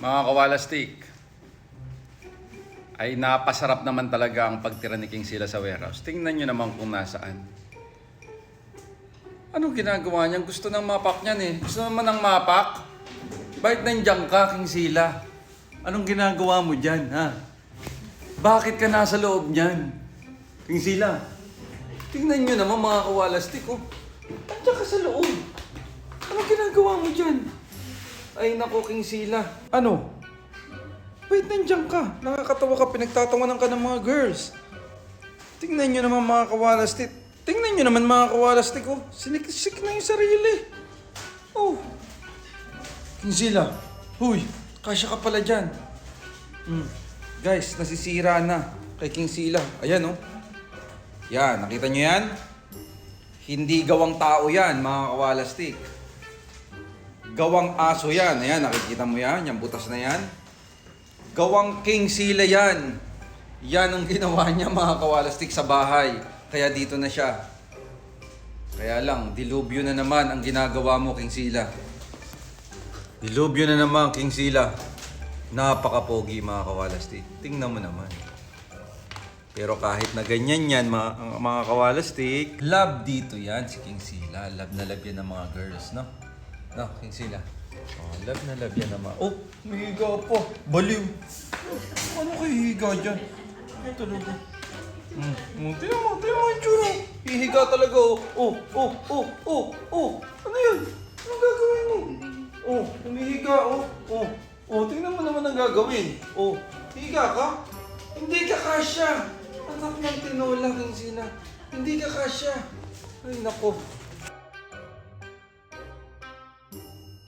Mga kawalastik, ay napasarap naman talaga ang pagtira ni King Sila sa warehouse. Tingnan nyo naman kung nasaan. Anong ginagawa niyan? Gusto ng mapak niyan eh. Gusto naman ng mapak? Bakit nandiyan ka, King Sila? Anong ginagawa mo dyan, ha? Bakit ka nasa loob niyan? King Sila, tingnan nyo naman mga kawalastik, oh. Nandiyan ka sa loob. Anong ginagawa mo dyan? Ay nako, King Sila. Ano? Wait, nandiyan ka. Nakakatawa ka, pinagtatawanan ka ng mga girls. Tingnan nyo naman mga kawalastik. Tingnan nyo naman mga kawalastik, oh. Sinikisik na yung sarili. Oh. King Sila. Huy, kasya ka pala dyan. Guys, nasisira na kay King Sila. Ayan, oh. Yan, nakita nyo yan? Hindi gawang tao yan, mga kawalastik. Gawang aso yan. Ayan, nakikita mo yan? Yung butas na yan. Gawang King Sila yan. Yan ang ginawa niya, mga kawalastik, sa bahay. Kaya dito na siya. Kaya lang, dilubyo na naman ang ginagawa mo, King Sila. Dilubyo na naman, King Sila. Napaka-pogi, mga kawalastik. Tingnan mo naman. Pero kahit na ganyan yan, mga kawalastik, love dito yan si King Sila. Love na love yan ng mga girls, no? No, King Sila. Oh, love na love yan ng mga... Oh, may higa pa. Baliw. Ano kayo higa dyan? Ay, talaga. Tingnan mo yung tsura. Hihiga talaga, oh. Ano yan? Anong gagawin mo? Oh, humihiga, oh, tingnan mo naman ang gagawin. Oh, higa ka? Hindi ka kasya. Anak ng tinola, King Sila. Hindi ka kasya. Ay, nako.